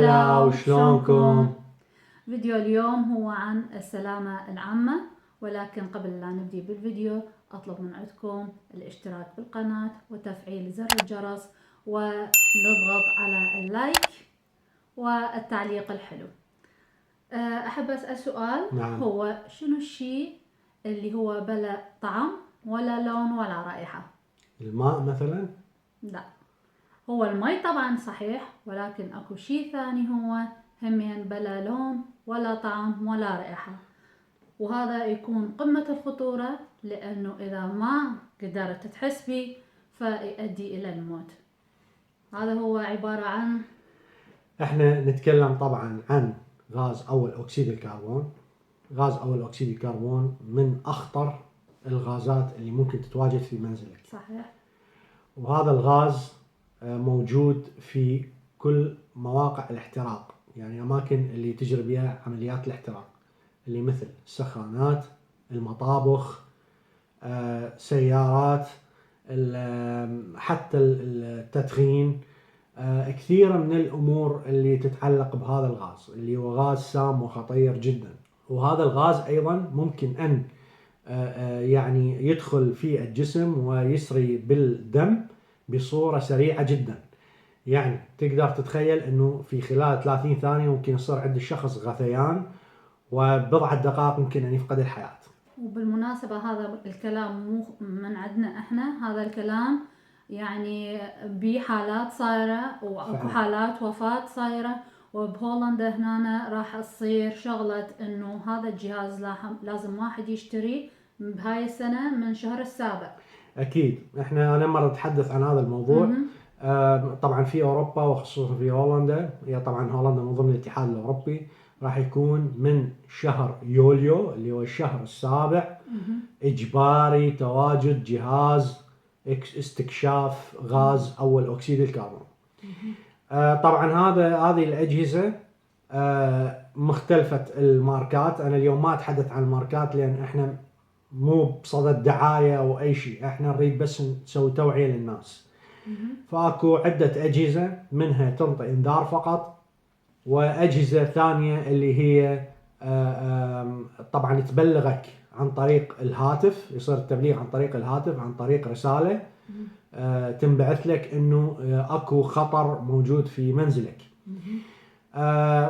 هلا وشلونكم؟ فيديو اليوم هو عن السلامة العامة، ولكن قبل لا نبدي بالفيديو أطلب من عندكم الاشتراك بالقناة وتفعيل زر الجرس ونضغط على اللايك والتعليق الحلو. أحب أسأل سؤال. نعم. هو شنو الشيء اللي هو بلا طعم ولا لون ولا رائحة؟ الماء مثلا؟ لا، هو المي طبعا صحيح، ولكن اكو شيء ثاني هو همين بلا لون ولا طعم ولا رائحة، وهذا يكون قمة الخطورة، لأنه إذا ما قدرت تحس به فيؤدي إلى الموت. هذا هو عبارة عن احنا نتكلم طبعا عن غاز أول أكسيد الكربون. غاز أول أكسيد الكربون من أخطر الغازات اللي ممكن تتواجد في منزلك. صحيح. وهذا الغاز موجود في كل مواقع الاحتراق، يعني أماكن اللي تجري بها عمليات الاحتراق، اللي مثل السخانات، المطابخ، سيارات، حتى التدخين. كثير من الأمور اللي تتعلق بهذا الغاز اللي هو غاز سام وخطير جدا. وهذا الغاز أيضا ممكن أن يعني يدخل في الجسم ويسري بالدم بصورة سريعة جدا. يعني تقدر تتخيل أنه في خلال 30 ثانية ممكن يصير عند الشخص غثيان، وبضعة دقائق ممكن أن يفقد الحياة. وبالمناسبة هذا الكلام مو من عندنا احنا، هذا الكلام يعني بحالات صايرة واكو حالات وفاة صايرة. وبهولندا هنا راح تصير شغلة انه هذا الجهاز لازم واحد يشتري بهاي السنة من شهر السابع. اكيد انا مرة اتحدث عن هذا الموضوع. طبعا في اوروبا وخصوصا في هولندا، هي طبعا هولندا من ضمن الاتحاد الاوروبي، راح يكون من شهر يوليو اللي هو الشهر السابع اجباري تواجد جهاز استكشاف غاز اول اكسيد الكربون. طبعا هذه الاجهزه مختلفه الماركات. انا اليوم ما اتحدث عن الماركات لان احنا مو بصدد دعايه او اي شيء، احنا نريد بس نسوي توعيه للناس. فاكو عده اجهزه منها تنطي انذار فقط، واجهزه ثانيه اللي هي طبعا تبلغك عن طريق الهاتف، يصير التبليغ عن طريق الهاتف، عن طريق رساله تنبعث لك انه اكو خطر موجود في منزلك.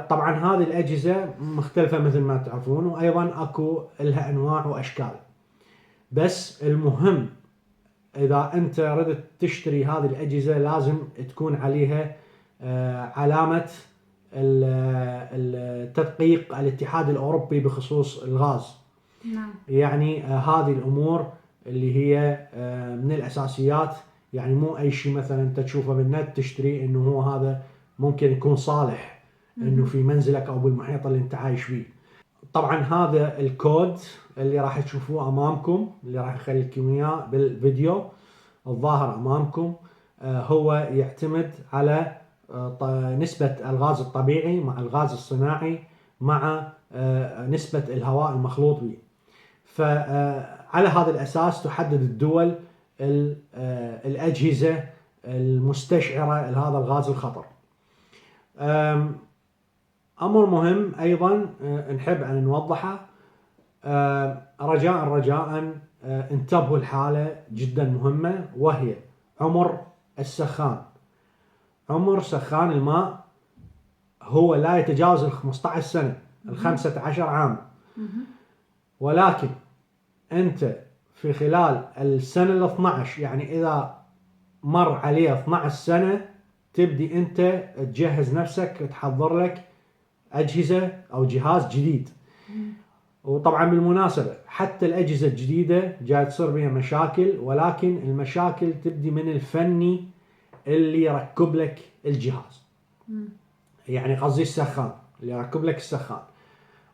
طبعا هذه الاجهزه مختلفه مثل ما تعرفون، وايضا اكو لها انواع واشكال. بس المهم اذا انت ردت تشتري هذه الاجهزه لازم تكون عليها علامه التدقيق الاتحاد الاوروبي بخصوص الغاز. نعم. يعني هذه الامور اللي هي من الاساسيات، يعني مو اي شيء مثلا انت تشوفه بالنت تشتري انه هو هذا ممكن يكون صالح انه في منزلك او بالمحيط اللي انت عايش فيه. طبعا هذا الكود اللي راح تشوفوه امامكم، اللي راح نخلي لكم اياه بالفيديو الظاهر امامكم، هو يعتمد على نسبة الغاز الطبيعي مع الغاز الصناعي مع نسبة الهواء المخلوط به. فعلى هذا الأساس تحدد الدول الأجهزة المستشعرة لهذا الغاز الخطر. أمر مهم أيضا نحب أن نوضحه، رجاء انتبهوا الحالة جدا مهمة، وهي عمر السخان. عمر سخان الماء هو لا يتجاوز 15 سنة، 15 عام. ولكن أنت في خلال السنة 12، يعني إذا مر عليه 12 سنة تبدي أنت تجهز نفسك، تحضر لك أجهزة أو جهاز جديد. وطبعا بالمناسبة حتى الأجهزة الجديدة جاي تصير بها مشاكل، ولكن المشاكل تبدي من الفني اللي يركب لك الجهاز. يعني قصدي السخان اللي يركب لك السخان.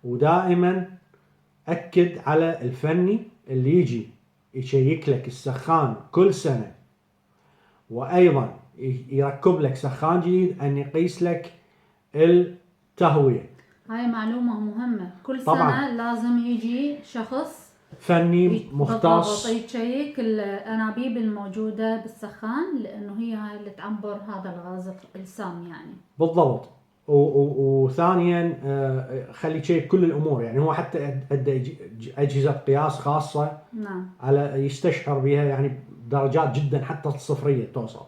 ودائما أكد على الفني اللي يجي يشيك لك السخان كل سنة، وأيضا يركب لك سخان جديد، أن يقيس لك التهوية. هاي معلومة مهمة، كل طبعاً سنة لازم يجي شخص فني مختص يشيك الأنابيب الموجودة بالسخان، لأنه هي هاي اللي تعبر هذا الغاز السام يعني. بالضبط. وثانيا خلي تشيك كل الامور، يعني هو حتى عنده اجهزه قياس خاصه نعم. على يستشعر بها يعني درجات جدا حتى الصفريه توصل.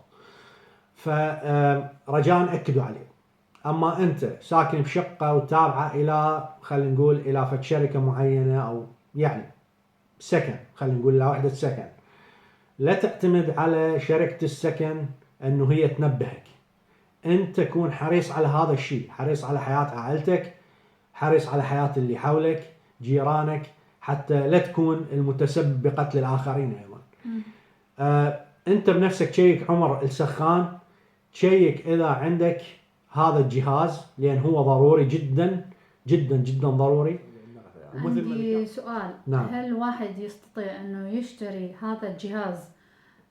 فرجاء اكدوا عليه. اما انت ساكن بشقه وتابعه الى خلينا نقول الى فد شركه معينه او يعني سكن، خلينا نقول الى وحده سكن، لا تعتمد على شركه السكن انه هي تنبهك. انت كون حريص على هذا الشيء، حريص على حياه عائلتك، حريص على حياه اللي حولك جيرانك، حتى لا تكون المتسبب بقتل الاخرين ايضا. انت بنفسك تشيك عمر السخان، تشيك اذا عندك هذا الجهاز لان هو ضروري جدا جدا جدا ضروري. عندي سؤال. نعم. هل الواحد يستطيع انه يشتري هذا الجهاز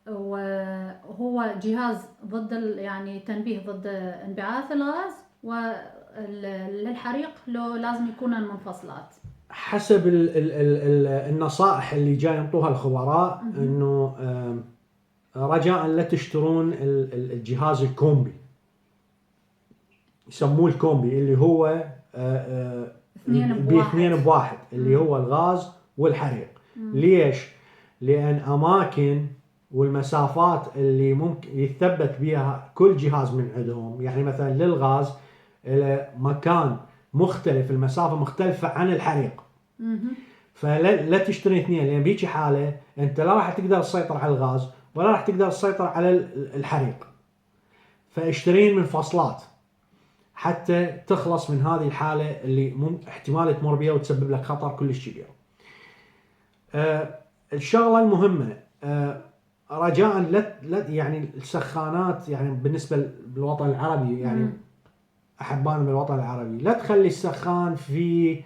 وهو جهاز ضد يعني تنبيه ضد انبعاث الغاز وللحريق، لو لازم يكون منفصلات؟ حسب النصائح اللي جاي ينطوها الخبراء انه رجاء لا تشترون الجهاز الكومبي، يسموه الكومبي اللي هو باثنين بواحد اللي هو الغاز والحريق. ليش؟ لان اماكن والمسافات اللي ممكن يثبت بها كل جهاز من عندهم، يعني مثلا للغاز الى مكان مختلف، المسافه مختلفه عن الحريق. فلا تشتري اثنين، لان بيجي حاله انت لا راح تقدر تسيطر على الغاز ولا راح تقدر تسيطر على الحريق. فاشترين منفصلات حتى تخلص من هذه الحاله اللي احتمال تمر بها وتسبب لك خطر كلش كبير. الشغله المهمه رجاء لا يعني السخانات، يعني بالنسبه بالوطن العربي، يعني احبائنا بالوطن العربي، لا تخلي السخان في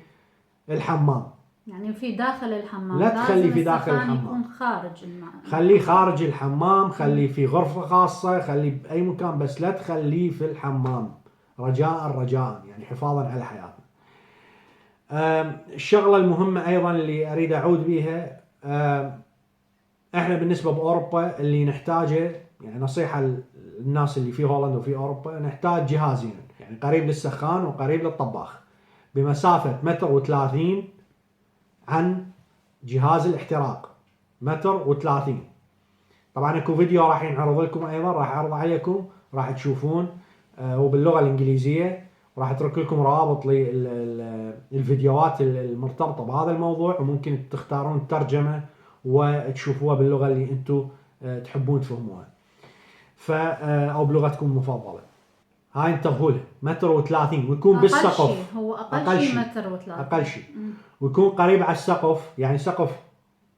الحمام، يعني في داخل الحمام. لا تخلي في داخل الحمام، يكون خارج خليه خارج الحمام، خليه في غرفه خاصه، خليه باي مكان، بس لا تخليه في الحمام رجاء يعني حفاظا على حياتنا. الشغله المهمه ايضا اللي اريد اعود بها، احنا بالنسبه باوروبا اللي نحتاجه، يعني نصيحه للناس اللي في هولندا وفي اوروبا، نحتاج جهازين، يعني قريب للسخان وقريب للطباخ، بمسافه 1.30 متر عن جهاز الاحتراق، 1.30 متر. طبعا اكو فيديو راح ينعرض لكم ايضا، راح اعرض عليكم، راح تشوفون وباللغه الانجليزيه، وراح اترك لكم روابط للفيديوهات المرتبطه بهذا الموضوع، وممكن تختارون الترجمه وتشوفوها باللغه اللي انتم تحبون تفهموها، او بلغتكم المفضله. هاي انتبهوا له 1.30 متر، ويكون بالسقف. هو اقل شيء 1.30 متر، اقل شيء، ويكون قريب على السقف، يعني سقف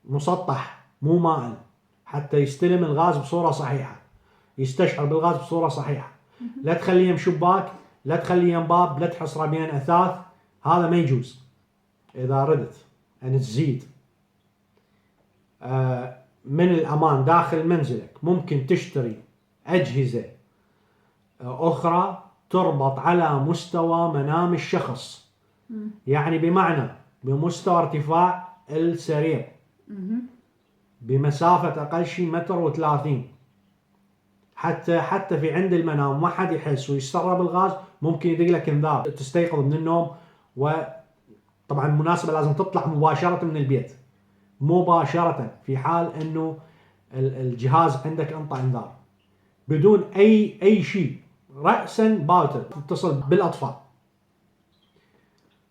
مسطح مو مائل، حتى يستلم الغاز بصوره صحيحه، يستشعر بالغاز بصوره صحيحه. لا تخليه شباك، لا تخليه باب، لا تحصره بين اثاث، هذا ما يجوز. اذا ردت ان تزيد من الامان داخل منزلك، ممكن تشتري اجهزه اخرى تربط على مستوى منام الشخص، يعني بمعنى بمستوى ارتفاع السرير، بمسافه اقل شيء 1.30 متر، حتى في عند المنام ما حد يحس ويسرب الغاز، ممكن يدق لك انذار تستيقظ من النوم. وطبعا المناسبه لازم تطلع مباشره من البيت، مباشره في حال انه الجهاز عندك انطى انذار، بدون اي شيء، راسا باوتر تتصل بالاطفاء،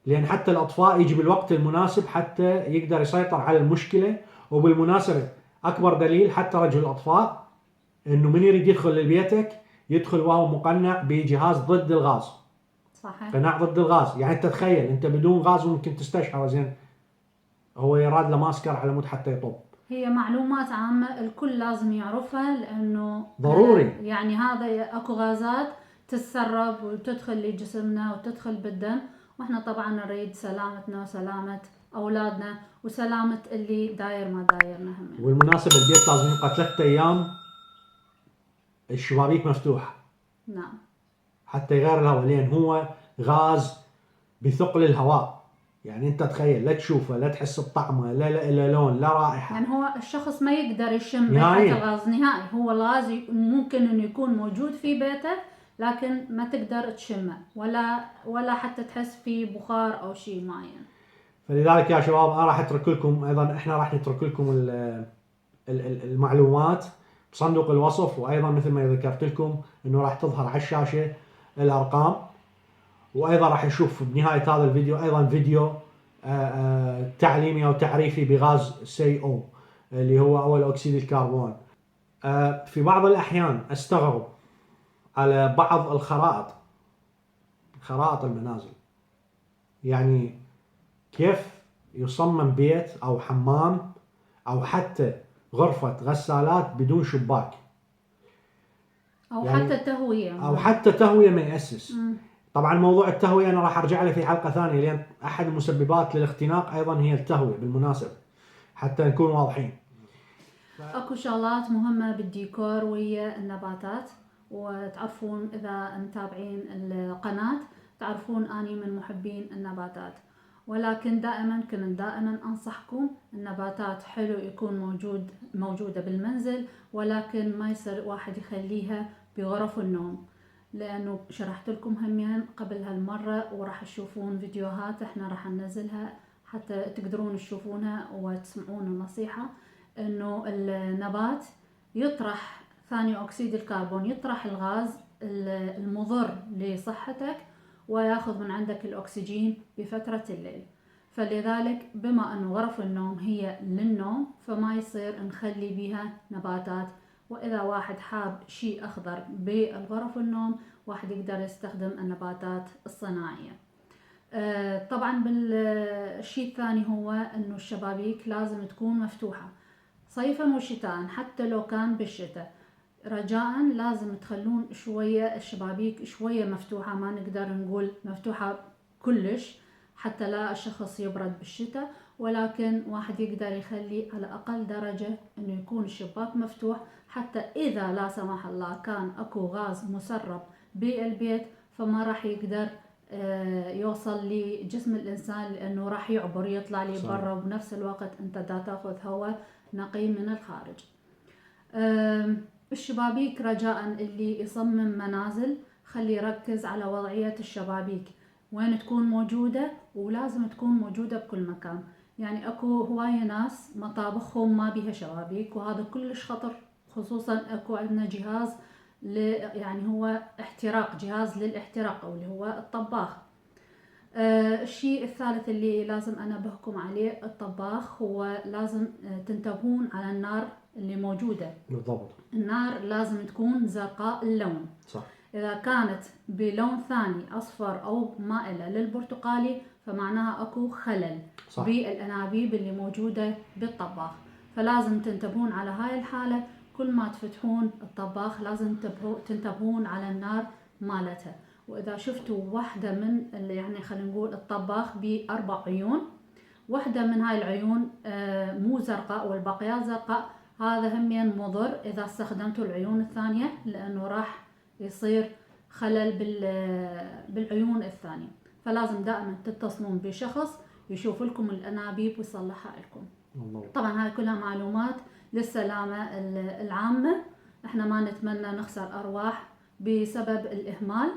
لان حتى الاطفاء يجي بالوقت المناسب حتى يقدر يسيطر على المشكله. وبالمناسبه اكبر دليل حتى رجل الاطفاء انه من يريد يدخل لبيتك يدخل وهو مقنع بجهاز ضد الغاز. صحيح. قناع ضد الغاز، يعني تتخيل انت بدون غاز ممكن تستشعر، زين هو يراد له ماسكر على مود حتى يطب. هي معلومات عامة الكل لازم يعرفها، لانه ضروري. يعني هذا اكو غازات تتسرب وتدخل لجسمنا وتدخل بالدم، واحنا طبعا نريد سلامتنا وسلامة اولادنا وسلامة اللي داير ما دايرنا هم. والمناسبة البيت لازم يبقى 3 ايام الشبابيك مفتوحة. نعم. حتى يغير الهواء، لان هو غاز بثقل الهواء، يعني انت تخيل لا تشوفه، لا تحس بطعمه، لا لون، لا رائحة. يعني هو الشخص ما يقدر يشم ريحة الغاز نهائي. هو الغاز ممكن انه يكون موجود في بيته لكن ما تقدر تشمه ولا حتى تحس في بخار او شيء معين. فلذلك يا شباب انا راح اترك لكم ايضا، احنا راح نترك لكم المعلومات بصندوق الوصف، وايضا مثل ما ذكرت لكم انه راح تظهر على الشاشه الارقام، وايضا راح نشوف بنهايه هذا الفيديو ايضا فيديو تعليمي او تعريفي بغاز CO اللي هو اول اكسيد الكربون. في بعض الاحيان استغرب على بعض خرائط المنازل، يعني كيف يصمم بيت او حمام او حتى غرفة غسالات بدون شباك، او يعني حتى تهوية او حتى تهوية ما يأسس. مم. طبعا موضوع التهوية انا راح ارجع له في حلقة ثانية، لان احد المسببات للاختناق ايضا هي التهوية بالمناسبة، حتى نكون واضحين. اكو شغلات مهمة بالديكور ويا النباتات، وتعرفون اذا متابعين القناة تعرفون اني من محبين النباتات، ولكن دائما انصحكم النباتات حلو يكون موجودة بالمنزل، ولكن ما يصير واحد يخليها بغرف النوم، لانه شرحت لكم همين قبل هالمرة وراح تشوفون فيديوهات احنا راح ننزلها حتى تقدرون تشوفونها وتسمعون النصيحة، انه النبات يطرح ثاني اكسيد الكربون، يطرح الغاز المضر لصحتك وياخذ من عندك الاكسجين بفترة الليل. فلذلك بما انه غرف النوم هي للنوم فما يصير نخلي بيها نباتات، واذا واحد حاب شيء اخضر بالغرف النوم واحد يقدر يستخدم النباتات الصناعية. طبعا بالشيء الثاني هو انه الشبابيك لازم تكون مفتوحة صيفا وشتاء، حتى لو كان بالشتاء رجاء لازم تخلون شوية الشبابيك شوية مفتوحة، ما نقدر نقول مفتوحة كلش حتى لا الشخص يبرد بالشتاء، ولكن واحد يقدر يخلي على اقل درجة انه يكون الشباك مفتوح، حتى اذا لا سمح الله كان اكو غاز مسرب بالبيت فما راح يقدر يوصل لجسم الانسان، لانه راح يعبر يطلع لي برا، وبنفس الوقت انت دا تاخذ هواء نقي من الخارج. الشبابيك رجاء اللي يصمم منازل خلي يركز على وضعية الشبابيك وين تكون موجودة، ولازم تكون موجودة بكل مكان. يعني اكو هواية ناس مطابخهم ما بيها شبابيك، وهذا كلش خطر، خصوصا اكو عندنا جهاز يعني هو احتراق، جهاز للاحتراق او اللي هو الطباخ. الشيء الثالث اللي لازم انبهكم عليه الطباخ، هو لازم تنتبهون على النار اللي موجودة. بالضبط. النار لازم تكون زرقاء اللون. صح. اذا كانت بلون ثاني اصفر او مائلة للبرتقالي فمعناها اكو خلل صح. بالانابيب اللي موجودة بالطباخ، فلازم تنتبهون على هاي الحالة. كل ما تفتحون الطباخ لازم تنتبهون على النار مالتها. واذا شفتوا واحدة من يعني خلينا نقول الطباخ باربع عيون، واحدة من هاي العيون مو زرقاء والباقيات زرقاء، هذا همين مضر اذا استخدمتوا العيون الثانية، لانه راح يصير خلل بالعيون الثانية. فلازم دائما تتصلون بشخص يشوف لكم الانابيب ويصلحها لكم. طبعا هاي كلها معلومات للسلامة العامة، احنا ما نتمنى نخسر ارواح بسبب الاهمال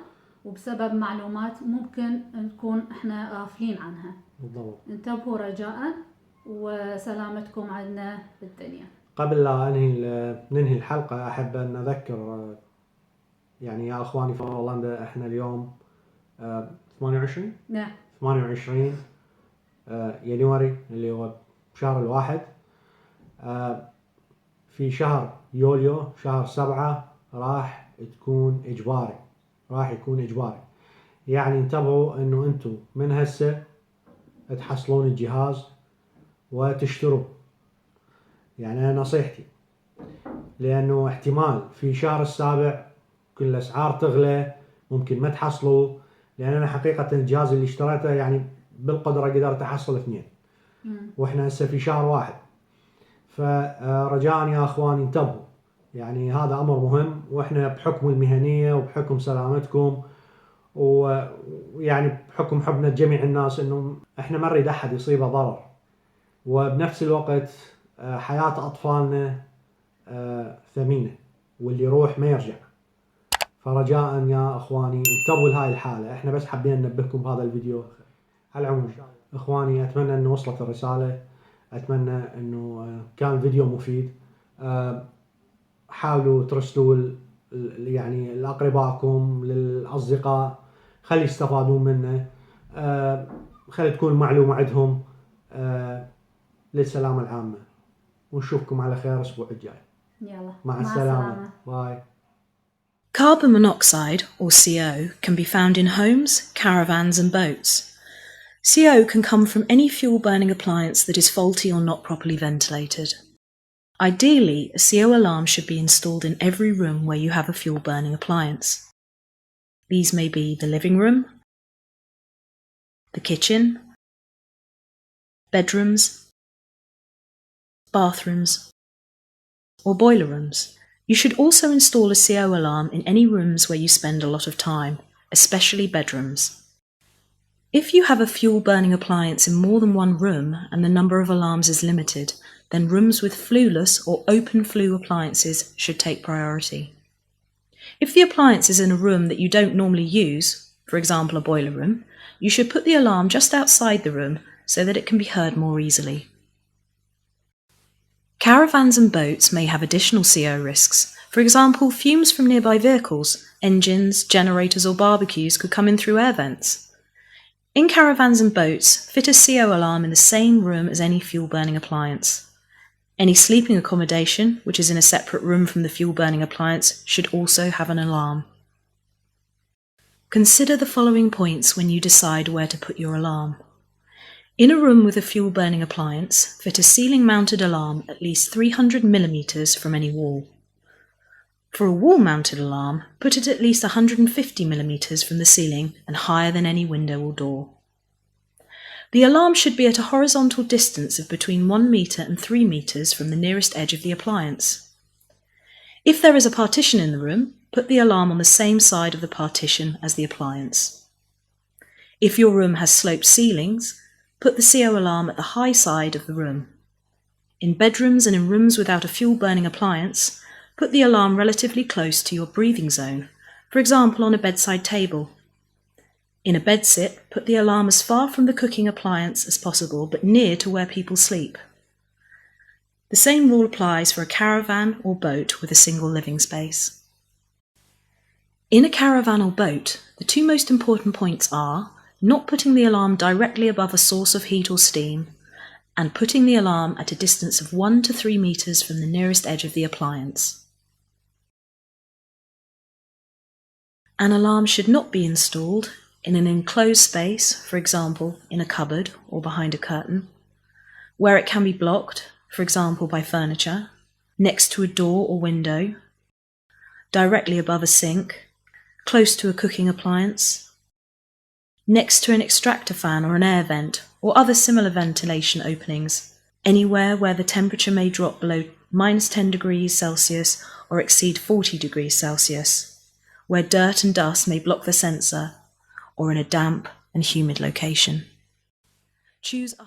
وبسبب معلومات ممكن نكون احنا غافلين عنها. بالضبط. انتبهوا رجاء، وسلامتكم عندنا بالدنيا. قبل لا ننهي الحلقة احب ان اذكر يعني يا اخواني في هولندا احنا اليوم 28 نعم 28 يناير اللي هو شهر الواحد. في شهر يوليو شهر 7 راح يكون اجباري. يعني انتبهوا انه انتم من هسه تحصلون الجهاز وتشتروا، يعني انا نصيحتي، لانه احتمال في شهر السابع كل الاسعار تغلى، ممكن ما تحصلوا، لان انا حقيقة الجهاز اللي اشتريته يعني بالقدرة قدرت احصل 2 واحنا هسه في شهر 1. فرجاء يا اخواني انتبهوا، يعني هذا امر مهم، واحنا بحكم المهنية وبحكم سلامتكم ويعني بحكم حبنا لجميع الناس انه احنا ما نريد احد يصيبه ضرر، وبنفس الوقت حياة اطفالنا ثمينة، واللي يروح ما يرجع. فرجاء يا اخواني انتبهوا لهاي الحالة. احنا بس حابين ننبهكم بهذا الفيديو. على العموم اخواني اتمنى انه وصلت الرسالة، اتمنى انه كان الفيديو مفيد. حاولوا ترسلوا يعني لأقربائكم للأصدقاء، خلي يستفادون منه، خلي تكون المعلومة عندهم للسلامة العامة. ونشوفكم على خير الأسبوع الجاي. يلا مع السلامة. باي. Carbon monoxide, or CO, can be found in homes, caravans and boats. CO can come from any fuel-burning appliance that is faulty or not properly ventilated. Ideally, a CO alarm should be installed in every room where you have a fuel-burning appliance. These may be the living room, the kitchen, bedrooms, bathrooms, or boiler rooms. You should also install a CO alarm in any rooms where you spend a lot of time, especially bedrooms. If you have a fuel-burning appliance in more than one room and the number of alarms is limited, then rooms with flueless or open flue appliances should take priority. If the appliance is in a room that you don't normally use, for example a boiler room, you should put the alarm just outside the room so that it can be heard more easily. Caravans and boats may have additional CO risks. For example, fumes from nearby vehicles, engines, generators or barbecues could come in through air vents. In caravans and boats, fit a CO alarm in the same room as any fuel-burning appliance. Any sleeping accommodation, which is in a separate room from the fuel-burning appliance, should also have an alarm. Consider the following points when you decide where to put your alarm. In a room with a fuel-burning appliance, fit a ceiling-mounted alarm at least 300 mm from any wall. For a wall-mounted alarm, put it at least 150 mm from the ceiling and higher than any window or door. The alarm should be at a horizontal distance of between 1 metre and 3 metres from the nearest edge of the appliance. If there is a partition in the room, put the alarm on the same side of the partition as the appliance. If your room has sloped ceilings, put the CO alarm at the high side of the room. In bedrooms and in rooms without a fuel-burning appliance, put the alarm relatively close to your breathing zone, for example on a bedside table. In a bedsit, put the alarm as far from the cooking appliance as possible, but near to where people sleep. The same rule applies for a caravan or boat with a single living space. In a caravan or boat, the two most important points are not putting the alarm directly above a source of heat or steam, and putting the alarm at a distance of 1 to 3 metres from the nearest edge of the appliance. An alarm should not be installed in an enclosed space, for example in a cupboard or behind a curtain, where it can be blocked, for example by furniture, next to a door or window, directly above a sink, close to a cooking appliance, next to an extractor fan or an air vent or other similar ventilation openings, anywhere where the temperature may drop below -10 degrees Celsius or exceed 40 degrees Celsius, where dirt and dust may block the sensor, or in a damp and humid location. Choose a